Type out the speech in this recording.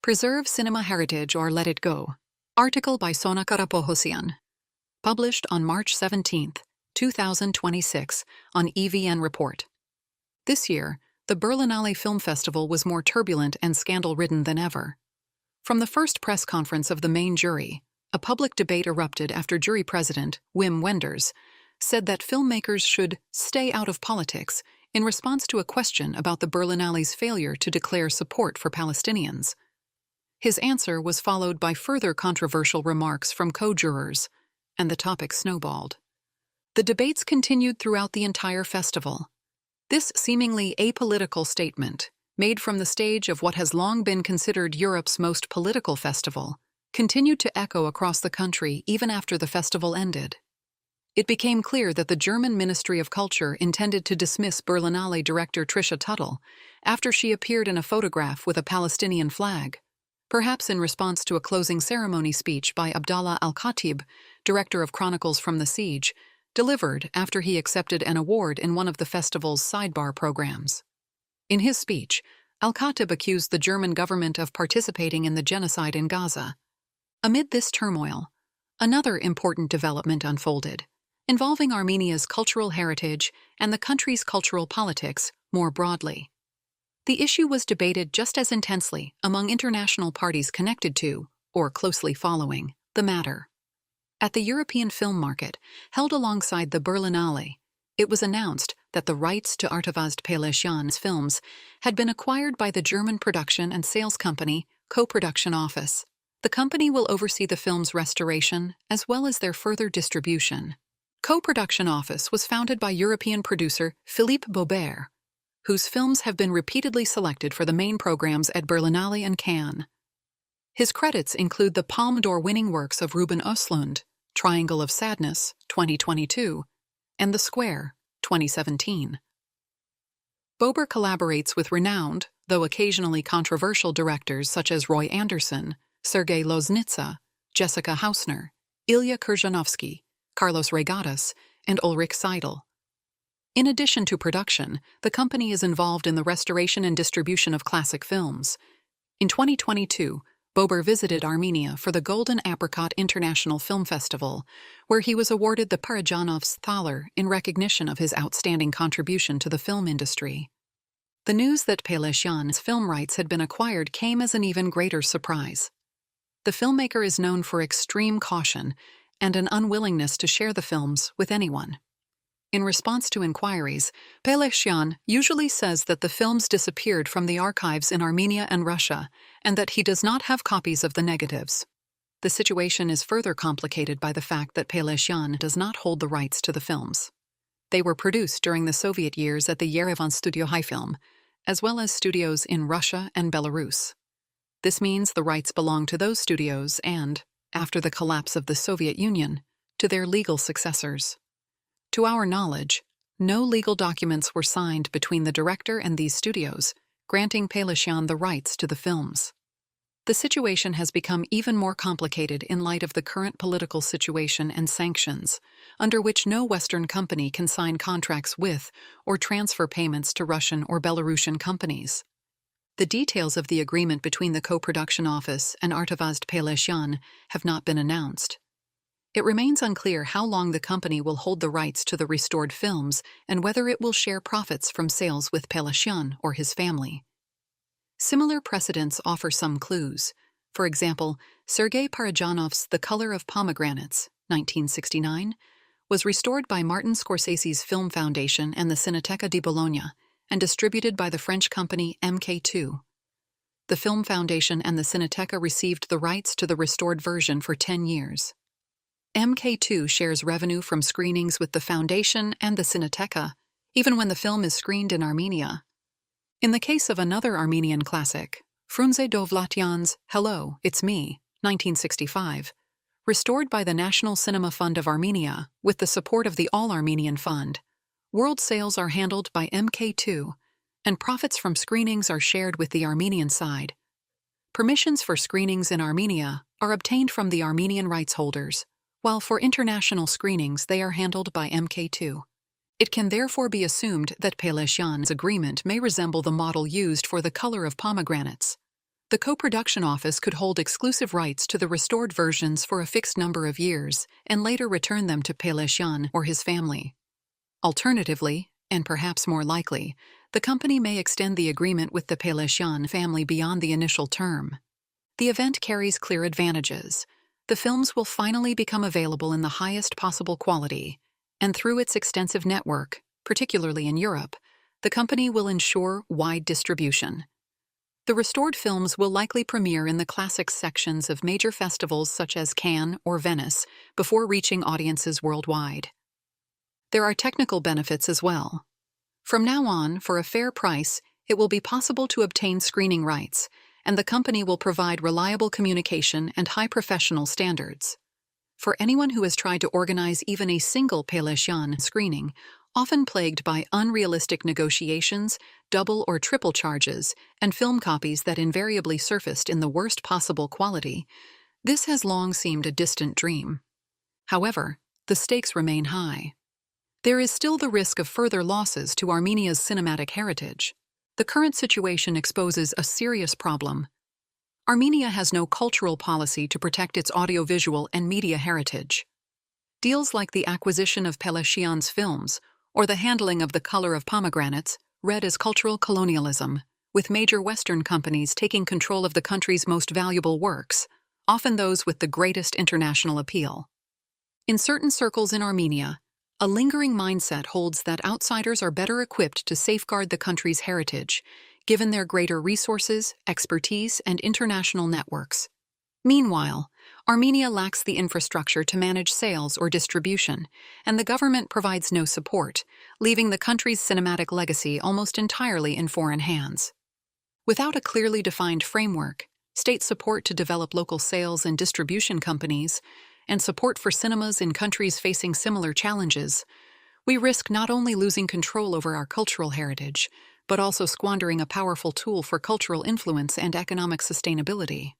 Preserve Cinema Heritage or Let It Go. Article by Artavazd. Published on March 17, 2026 on EVN Report. This year, the Berlinale Film Festival was more turbulent and scandal-ridden than ever. From the first press conference of the main jury, a public debate erupted after jury president, Wim Wenders, said that filmmakers should stay out of politics in response to a question about the Berlinale's failure to declare support for Palestinians. His answer was followed by further controversial remarks from co-jurors, and the topic snowballed. The debates continued throughout the entire festival. This seemingly apolitical statement, made from the stage of what has long been considered Europe's most political festival, continued to echo across the country even after the festival ended. It became clear that the German Ministry of Culture intended to dismiss Berlinale director Trisha Tuttle after she appeared in a photograph with a Palestinian flag, perhaps in response to a closing ceremony speech by Abdallah Al-Khatib, director of Chronicles from the Siege, delivered after he accepted an award in one of the festival's sidebar programs. In his speech, Al-Khatib accused the German government of participating in the genocide in Gaza. Amid this turmoil, another important development unfolded, involving Armenia's cultural heritage and the country's cultural politics more broadly. The issue was debated just as intensely among international parties connected to, or closely following, the matter. At the European film market, held alongside the Berlinale, it was announced that the rights to Artavazd Peleshyan's films had been acquired by the German production and sales company Co-Production Office. The company will oversee the film's restoration as well as their further distribution. Co-Production Office was founded by European producer Philippe Baubert, whose films have been repeatedly selected for the main programs at Berlinale and Cannes. His credits include the Palme d'Or-winning works of Ruben Östlund, Triangle of Sadness, 2022, and The Square, 2017. Baubert collaborates with renowned, though occasionally controversial directors such as Roy Andersson, Sergei Loznitsa, Jessica Hausner, Ilya Kurjanovsky, Carlos Regatas, and Ulrich Seidel. In addition to production, the company is involved in the restoration and distribution of classic films. In 2022, Baubert visited Armenia for the Golden Apricot International Film Festival, where he was awarded the Parajanov's Thaler in recognition of his outstanding contribution to the film industry. The news that Peleshyan's film rights had been acquired came as an even greater surprise. The filmmaker is known for extreme caution and an unwillingness to share the films with anyone. In response to inquiries, Peleshyan usually says that the films disappeared from the archives in Armenia and Russia, and that he does not have copies of the negatives. The situation is further complicated by the fact that Peleshyan does not hold the rights to the films. They were produced during the Soviet years at the Yerevan Studio Hi-Film, as well as studios in Russia and Belarus. This means the rights belong to those studios and, after the collapse of the Soviet Union, to their legal successors. To our knowledge, no legal documents were signed between the director and these studios, granting Peleshyan the rights to the films. The situation has become even more complicated in light of the current political situation and sanctions, under which no Western company can sign contracts with or transfer payments to Russian or Belarusian companies. The details of the agreement between the Co-Production Office and Artavazd Peleshyan have not been announced. It remains unclear how long the company will hold the rights to the restored films and whether it will share profits from sales with Peleshyan or his family. Similar precedents offer some clues. For example, Sergei Parajanov's The Color of Pomegranates, 1969, was restored by Martin Scorsese's Film Foundation and the Cineteca di Bologna and distributed by the French company MK2. The Film Foundation and the Cineteca received the rights to the restored version for 10 years. MK2 shares revenue from screenings with the Foundation and the Cineteca, even when the film is screened in Armenia. In the case of another Armenian classic, Frunze Dovlatyan's Hello, It's Me, 1965, restored by the National Cinema Fund of Armenia with the support of the All-Armenian Fund, world sales are handled by MK2, and profits from screenings are shared with the Armenian side. Permissions for screenings in Armenia are obtained from the Armenian rights holders, while for international screenings they are handled by MK2. It can therefore be assumed that Peleshyan's agreement may resemble the model used for The Color of Pomegranates. The co-production office could hold exclusive rights to the restored versions for a fixed number of years and later return them to Peleshyan or his family. Alternatively, and perhaps more likely, the company may extend the agreement with the Peleshyan family beyond the initial term. The event carries clear advantages. The films will finally become available in the highest possible quality, and through its extensive network, particularly in Europe, the company will ensure wide distribution. The restored films will likely premiere in the classics sections of major festivals such as Cannes or Venice before reaching audiences worldwide. There are technical benefits as well. From now on, for a fair price, it will be possible to obtain screening rights, and the company will provide reliable communication and high professional standards. For anyone who has tried to organize even a single Peleshyan screening, often plagued by unrealistic negotiations, double or triple charges, and film copies that invariably surfaced in the worst possible quality, this has long seemed a distant dream. However, the stakes remain high. There is still the risk of further losses to Armenia's cinematic heritage. The current situation exposes a serious problem. Armenia has no cultural policy to protect its audiovisual and media heritage. Deals like the acquisition of Peleshyan's films or the handling of The Color of Pomegranates read as cultural colonialism, with major Western companies taking control of the country's most valuable works, often those with the greatest international appeal. In certain circles in Armenia, a lingering mindset holds that outsiders are better equipped to safeguard the country's heritage, given their greater resources, expertise, and international networks. Meanwhile, Armenia lacks the infrastructure to manage sales or distribution, and the government provides no support, leaving the country's cinematic legacy almost entirely in foreign hands. Without a clearly defined framework, state support to develop local sales and distribution companies, and support for cinemas in countries facing similar challenges, we risk not only losing control over our cultural heritage, but also squandering a powerful tool for cultural influence and economic sustainability.